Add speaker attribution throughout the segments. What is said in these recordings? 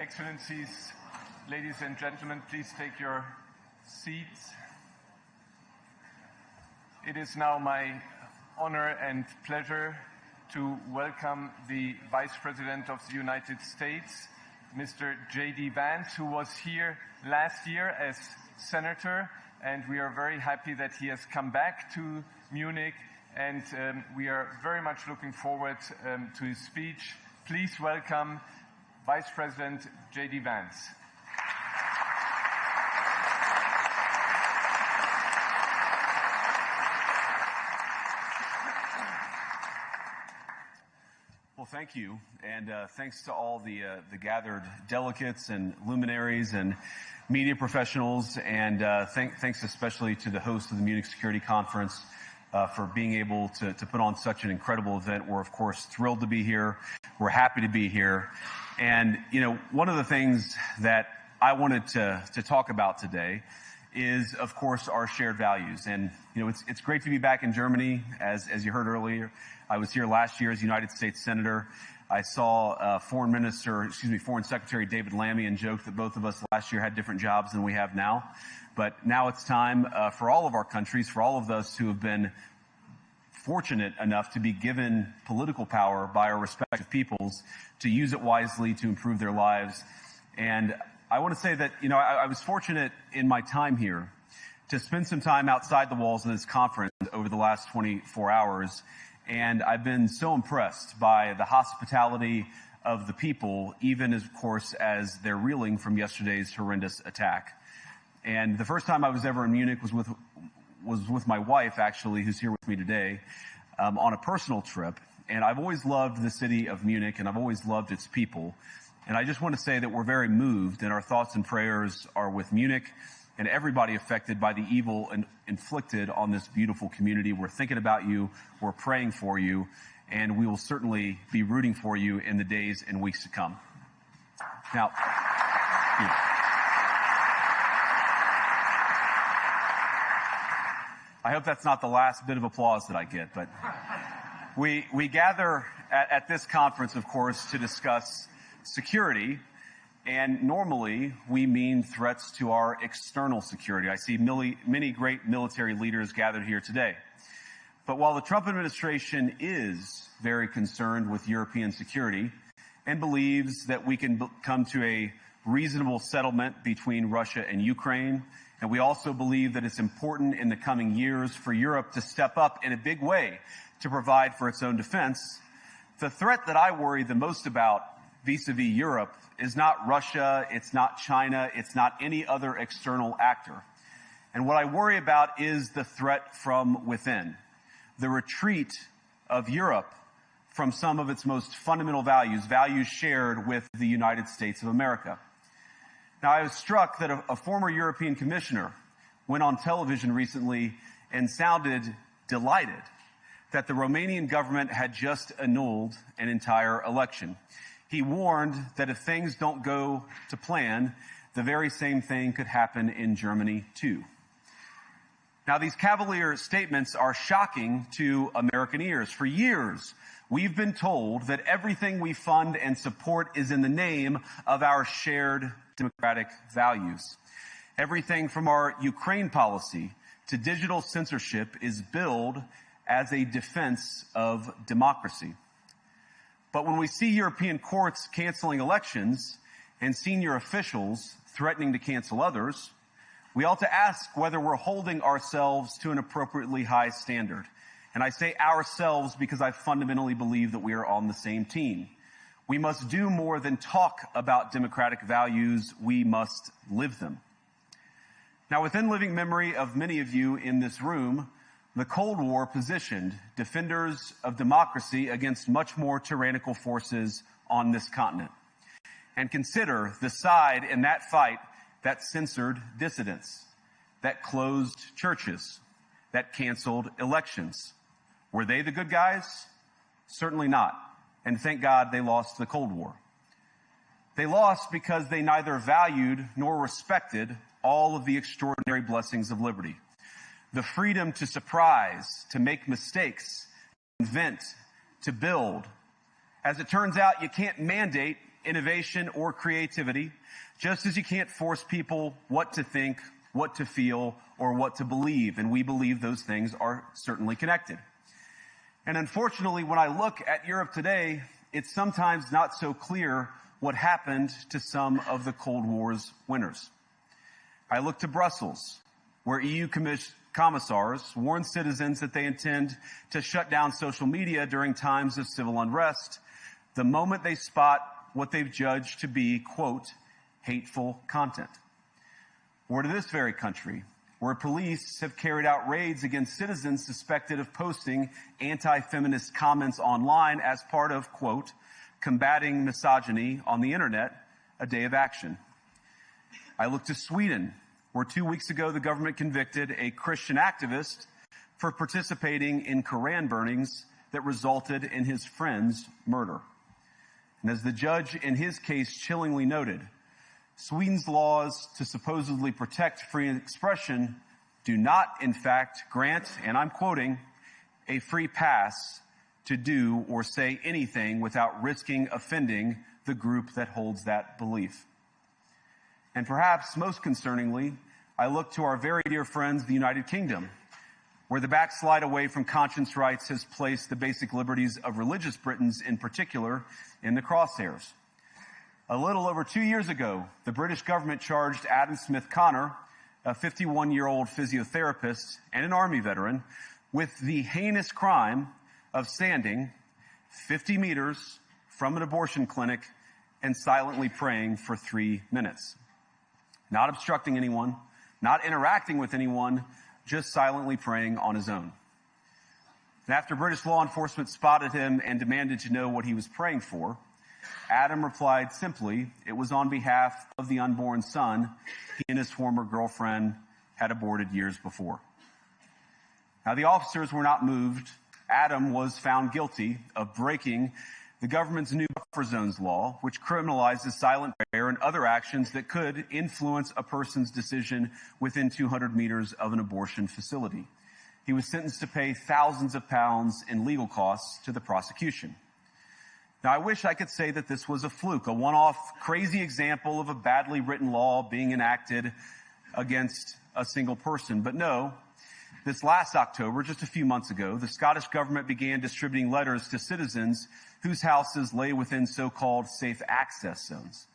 Speaker 1: Excellencies, ladies and gentlemen, please take your seats. It is now my honor and pleasure to welcome the Vice President of the United States, Mr. J.D. Vance, who was here last year as Senator, and we are very happy that he has come back to Munich, and we are very much looking forward to his speech. Please welcome Vice President J.D. Vance.
Speaker 2: Well, thank you, and thanks to all the gathered delegates and luminaries and media professionals, and thanks especially to the host of the Munich Security Conference for being able to put on such an incredible event. We're, of course, thrilled to be here. We're happy to be here. And, you know, one of the things that I wanted to talk about today is, of course, our shared values. And, you know, it's great to be back in Germany. As you heard earlier, I was here last year as United States Senator. I saw Foreign Secretary David Lammy and joked that both of us last year had different jobs than we have now. But now it's time for all of our countries, for all of us who have been fortunate enough to be given political power by our respective peoples to use it wisely to improve their lives. And I want to say that, you know, I was fortunate in my time here to spend some time outside the walls of this conference over the last 24 hours. And I've been so impressed by the hospitality of the people, even of course, as they're reeling from yesterday's horrendous attack. And the first time I was ever in Munich was with my wife, actually, who's here with me today, on a personal trip. And I've always loved the city of Munich, and I've always loved its people. And I just want to say that we're very moved, and our thoughts and prayers are with Munich and everybody affected by the evil inflicted on this beautiful community. We're thinking about you, we're praying for you, and we will certainly be rooting for you in the days and weeks to come. Now, I hope that's not the last bit of applause that I get, but we gather at this conference, of course, to discuss security, and normally we mean threats to our external security. I see many great military leaders gathered here today. But while the Trump administration is very concerned with European security and believes that we can come to a reasonable settlement between Russia and Ukraine, and we also believe that it's important in the coming years for Europe to step up in a big way to provide for its own defense, the threat that I worry the most about vis-a-vis Europe is not Russia, it's not China, it's not any other external actor. And what I worry about is the threat from within, the retreat of Europe from some of its most fundamental values, values shared with the United States of America. Now, I was struck that a former European commissioner went on television recently and sounded delighted that the Romanian government had just annulled an entire election. He warned that if things don't go to plan, the very same thing could happen in Germany too. Now, these cavalier statements are shocking to American ears. For years, we've been told that everything we fund and support is in the name of our shared democratic values. Everything from our Ukraine policy to digital censorship is billed as a defense of democracy. But when we see European courts canceling elections and senior officials threatening to cancel others, we ought to ask whether we're holding ourselves to an appropriately high standard. And I say ourselves because I fundamentally believe that we are on the same team. We must do more than talk about democratic values. We must live them. Now, within living memory of many of you in this room, the Cold War positioned defenders of democracy against much more tyrannical forces on this continent. And consider the side in that fight that censored dissidents, that closed churches, that canceled elections. Were they the good guys? Certainly not. And thank God they lost the Cold War. They lost because they neither valued nor respected all of the extraordinary blessings of liberty. The freedom to surprise, to make mistakes, to invent, to build. As it turns out, you can't mandate innovation, or creativity, just as you can't force people what to think, what to feel, or what to believe. And we believe those things are certainly connected. And unfortunately, when I look at Europe today, it's sometimes not so clear what happened to some of the Cold War's winners. I look to Brussels, where EU commissars warn citizens that they intend to shut down social media during times of civil unrest the moment they spot what they've judged to be, quote, hateful content. Or to this very country, where police have carried out raids against citizens suspected of posting anti-feminist comments online as part of, quote, combating misogyny on the internet, a day of action. I look to Sweden, where 2 weeks ago the government convicted a Christian activist for participating in Koran burnings that resulted in his friend's murder. And as the judge in his case chillingly noted, Sweden's laws to supposedly protect free expression do not, in fact, grant, and I'm quoting, a free pass to do or say anything without risking offending the group that holds that belief. And perhaps most concerningly, I look to our very dear friends, the United Kingdom, where the backslide away from conscience rights has placed the basic liberties of religious Britons in particular in the crosshairs. A little over 2 years ago, the British government charged Adam Smith Connor, a 51-year-old physiotherapist and an Army veteran, with the heinous crime of standing 50 meters from an abortion clinic and silently praying for 3 minutes. Not obstructing anyone, not interacting with anyone, just silently praying on his own. And after British law enforcement spotted him and demanded to know what he was praying for, Adam replied simply, it was on behalf of the unborn son he and his former girlfriend had aborted years before. Now, the officers were not moved. Adam was found guilty of breaking the government's new buffer zones law, which criminalizes silent prayer and other actions that could influence a person's decision within 200 meters of an abortion facility. He was sentenced to pay thousands of pounds in legal costs to the prosecution. Now, I wish I could say that this was a fluke, a one-off crazy example of a badly written law being enacted against a single person. But no, this last October, just a few months ago, the Scottish government began distributing letters to citizens whose houses lay within so-called safe access zones,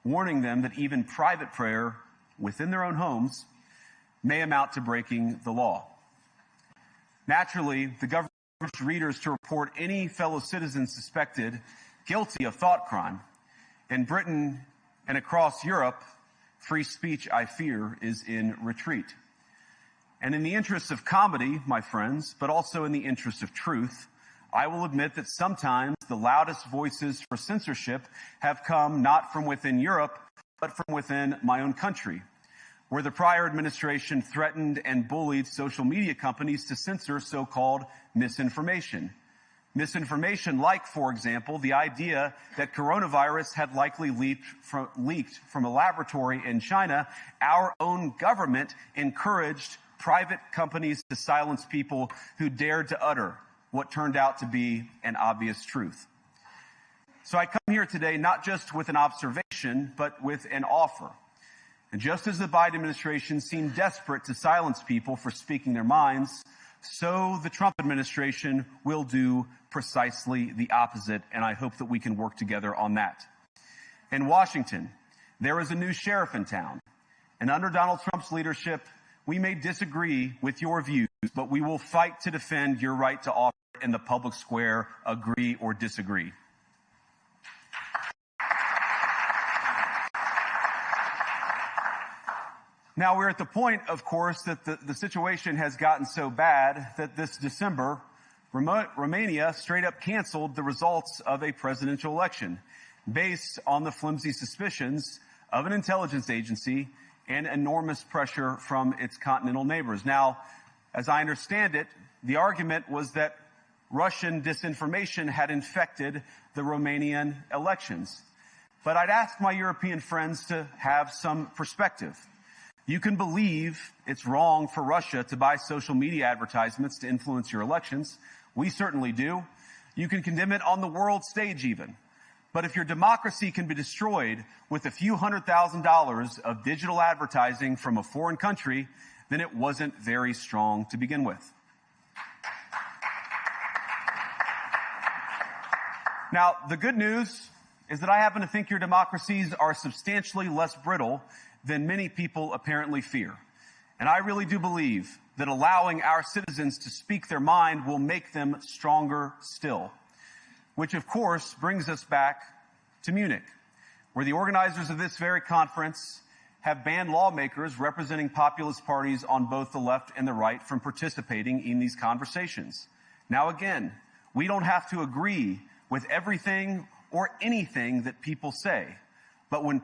Speaker 2: warning them that even private prayer within their own homes may amount to breaking the law. Naturally, the government urged readers to report any fellow citizen suspected guilty of thought crime. In Britain and across Europe, free speech, I fear, is in retreat. And in the interest of comedy, my friends, but also in the interest of truth, I will admit that sometimes the loudest voices for censorship have come not from within Europe, but from within my own country, where the prior administration threatened and bullied social media companies to censor so-called misinformation. Misinformation like, for example, the idea that coronavirus had likely leaked from a laboratory in China. Our own government encouraged private companies to silence people who dared to utter what turned out to be an obvious truth. So I come here today not just with an observation, but with an offer. And just as the Biden administration seemed desperate to silence people for speaking their minds, so the Trump administration will do precisely the opposite, and I hope that we can work together on that. In Washington, there is a new sheriff in town, and under Donald Trump's leadership, we may disagree with your views, but we will fight to defend your right to offer in the public square, agree or disagree. Now, we're at the point, of course, that the situation has gotten so bad that this December, Romania straight up canceled the results of a presidential election based on the flimsy suspicions of an intelligence agency and enormous pressure from its continental neighbors. Now, as I understand it, the argument was that Russian disinformation had infected the Romanian elections. But I'd ask my European friends to have some perspective. You can believe it's wrong for Russia to buy social media advertisements to influence your elections. We certainly do. You can condemn it on the world stage even. But if your democracy can be destroyed with a few $100,000 of digital advertising from a foreign country, then it wasn't very strong to begin with. Now, the good news is that I happen to think your democracies are substantially less brittle than many people apparently fear. And I really do believe that allowing our citizens to speak their mind will make them stronger still. Which, of course, brings us back to Munich, where the organizers of this very conference have banned lawmakers representing populist parties on both the left and the right from participating in these conversations. Now, again, we don't have to agree with everything or anything that people say. But when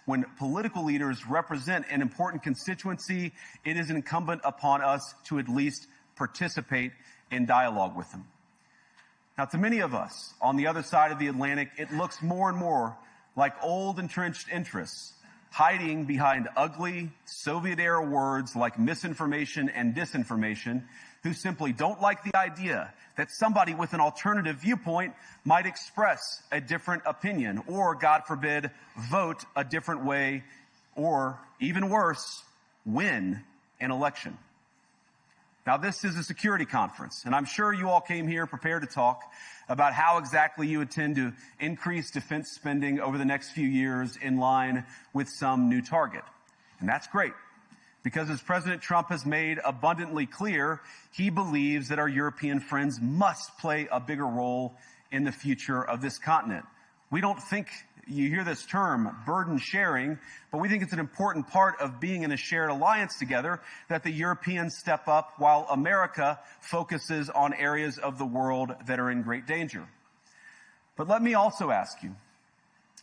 Speaker 2: when political leaders represent an important constituency, it is incumbent upon us to at least participate in dialogue with them. Now, to many of us on the other side of the Atlantic, it looks more and more like old entrenched interests hiding behind ugly Soviet-era words like misinformation and disinformation, who simply don't like the idea that somebody with an alternative viewpoint might express a different opinion or, God forbid, vote a different way or, even worse, win an election. Now, this is a security conference, and I'm sure you all came here prepared to talk about how exactly you intend to increase defense spending over the next few years in line with some new target. And that's great, because as President Trump has made abundantly clear, he believes that our European friends must play a bigger role in the future of this continent. We don't think, you hear this term, burden sharing, but we think it's an important part of being in a shared alliance together that the Europeans step up while America focuses on areas of the world that are in great danger. But let me also ask you,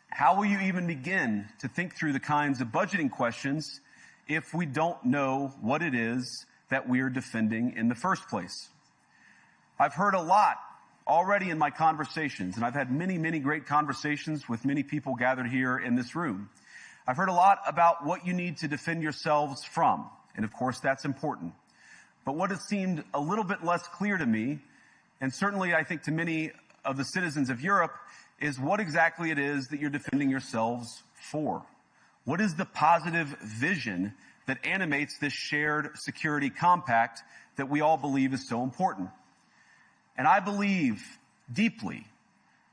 Speaker 2: how will you even begin to think through the kinds of budgeting questions if we don't know what it is that we're defending in the first place? I've heard a lot already in my conversations, and I've had many, many great conversations with many people gathered here in this room. I've heard a lot about what you need to defend yourselves from, and of course that's important. But what has seemed a little bit less clear to me, and certainly I think to many of the citizens of Europe, is what exactly it is that you're defending yourselves for. What is the positive vision that animates this shared security compact that we all believe is so important? And I believe deeply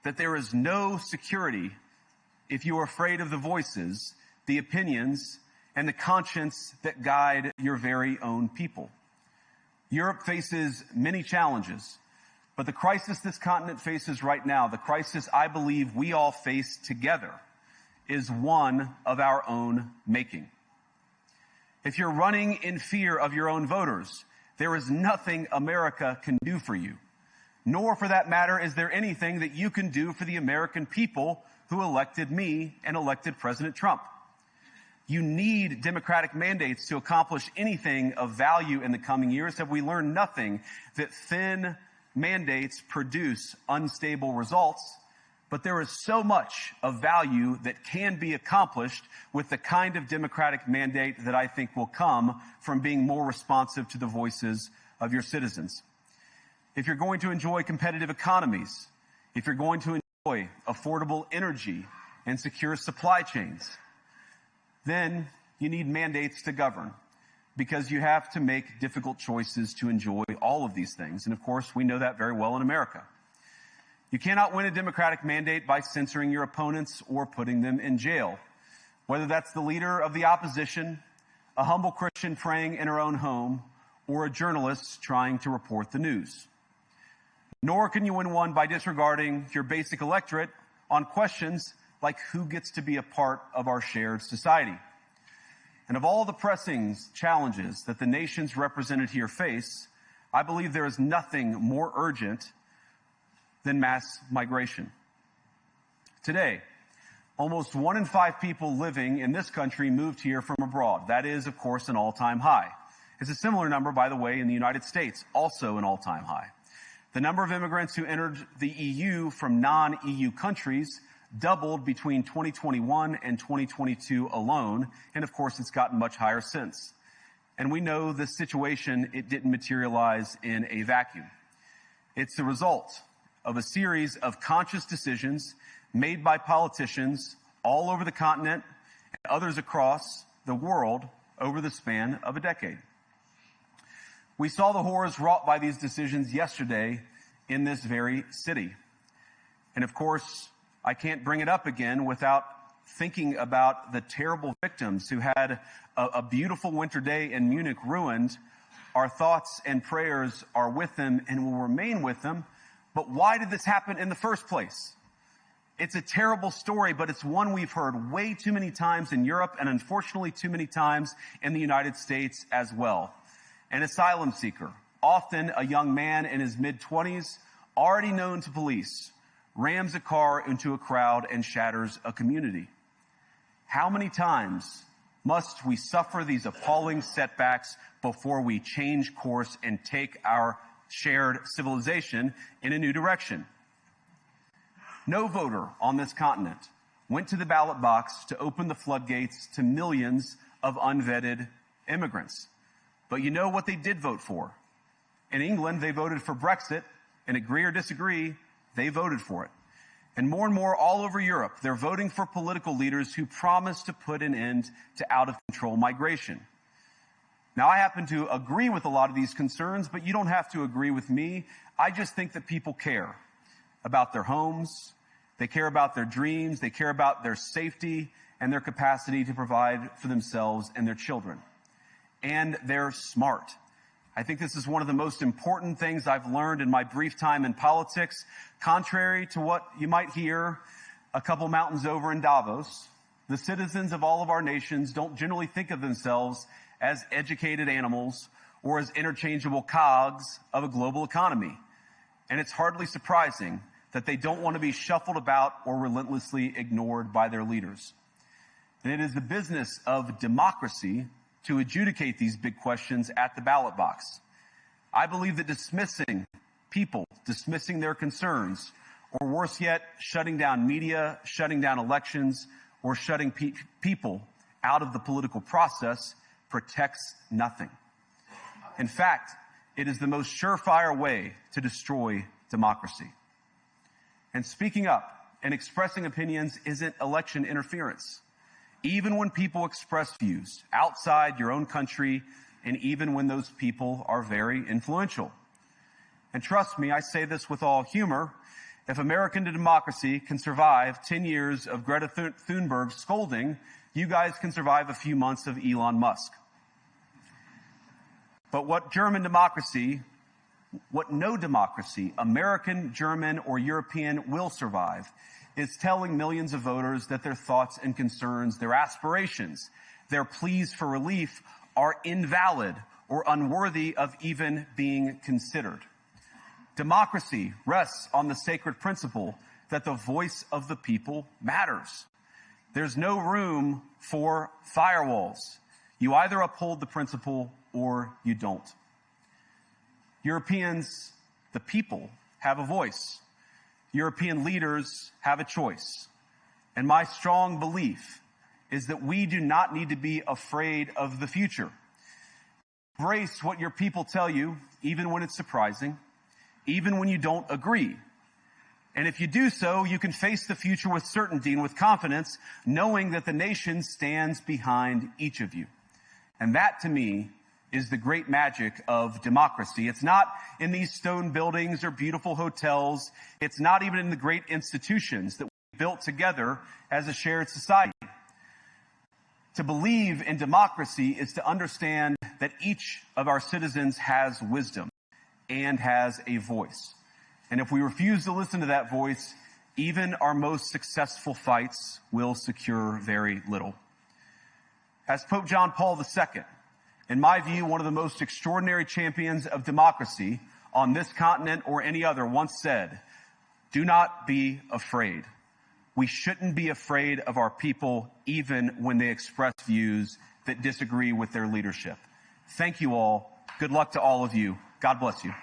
Speaker 2: that there is no security if you are afraid of the voices, the opinions, and the conscience that guide your very own people. Europe faces many challenges, but the crisis this continent faces right now, the crisis I believe we all face together, is one of our own making. If you're running in fear of your own voters, there is nothing America can do for you. Nor, for that matter, is there anything that you can do for the American people who elected me and elected President Trump. You need democratic mandates to accomplish anything of value in the coming years. Have we learned nothing that thin mandates produce unstable results? But there is so much of value that can be accomplished with the kind of democratic mandate that I think will come from being more responsive to the voices of your citizens. If you're going to enjoy competitive economies, if you're going to enjoy affordable energy and secure supply chains, then you need mandates to govern, because you have to make difficult choices to enjoy all of these things. And of course, we know that very well in America. You cannot win a democratic mandate by censoring your opponents or putting them in jail, whether that's the leader of the opposition, a humble Christian praying in her own home, or a journalist trying to report the news. Nor can you win one by disregarding your basic electorate on questions like who gets to be a part of our shared society. And of all the pressing challenges that the nations represented here face, I believe there is nothing more urgent than mass migration. Today, almost 1 in 5 people living in this country moved here from abroad. That is, of course, an all-time high. It's a similar number, by the way, in the United States, also an all-time high. The number of immigrants who entered the EU from non-EU countries doubled between 2021 and 2022 alone, and of course it's gotten much higher since. And we know this situation, it didn't materialize in a vacuum. It's the result of a series of conscious decisions made by politicians all over the continent and others across the world over the span of a decade. We saw the horrors wrought by these decisions yesterday in this very city. And of course, I can't bring it up again without thinking about the terrible victims who had a beautiful winter day in Munich ruined. Our thoughts and prayers are with them and will remain with them. But why did this happen in the first place? It's a terrible story, but it's one we've heard way too many times in Europe and unfortunately too many times in the United States as well. An asylum seeker, often a young man in his mid-20s, already known to police, rams a car into a crowd and shatters a community. How many times must we suffer these appalling setbacks before we change course and take our shared civilization in a new direction? No voter on this continent went to the ballot box to open the floodgates to millions of unvetted immigrants. But you know what they did vote for? In England, they voted for Brexit, and agree or disagree, they voted for it. And more all over Europe, they're voting for political leaders who promise to put an end to out-of-control migration. Now, I happen to agree with a lot of these concerns, but you don't have to agree with me. I just think that people care about their homes, they care about their dreams, they care about their safety and their capacity to provide for themselves and their children. And they're smart. I think this is one of the most important things I've learned in my brief time in politics. Contrary to what you might hear a couple mountains over in Davos, the citizens of all of our nations don't generally think of themselves as educated animals or as interchangeable cogs of a global economy. And it's hardly surprising that they don't want to be shuffled about or relentlessly ignored by their leaders. And it is the business of democracy to adjudicate these big questions at the ballot box. I believe that dismissing people, dismissing their concerns, or worse yet, shutting down media, shutting down elections, or shutting people out of the political process protects nothing. In fact, it is the most surefire way to destroy democracy. And speaking up and expressing opinions isn't election interference. Even when people express views outside your own country, and even when those people are very influential. And trust me, I say this with all humor, if American democracy can survive 10 years of Greta Thunberg scolding, you guys can survive a few months of Elon Musk. But what no democracy, American, German, or European, will survive is telling millions of voters that their thoughts and concerns, their aspirations, their pleas for relief are invalid or unworthy of even being considered. Democracy rests on the sacred principle that the voice of the people matters. There's no room for firewalls. You either uphold the principle or you don't. Europeans, the people, have a voice. European leaders have a choice. And my strong belief is that we do not need to be afraid of the future. Embrace what your people tell you, even when it's surprising, even when you don't agree. And if you do so, you can face the future with certainty and with confidence, knowing that the nation stands behind each of you. And that, to me, is the great magic of democracy. It's not in these stone buildings or beautiful hotels. It's not even in the great institutions that we built together as a shared society. To believe in democracy is to understand that each of our citizens has wisdom and has a voice. And if we refuse to listen to that voice, even our most successful fights will secure very little. As Pope John Paul II, in my view, one of the most extraordinary champions of democracy on this continent or any other, once said, "Do not be afraid." We shouldn't be afraid of our people, even when they express views that disagree with their leadership. Thank you all. Good luck to all of you. God bless you.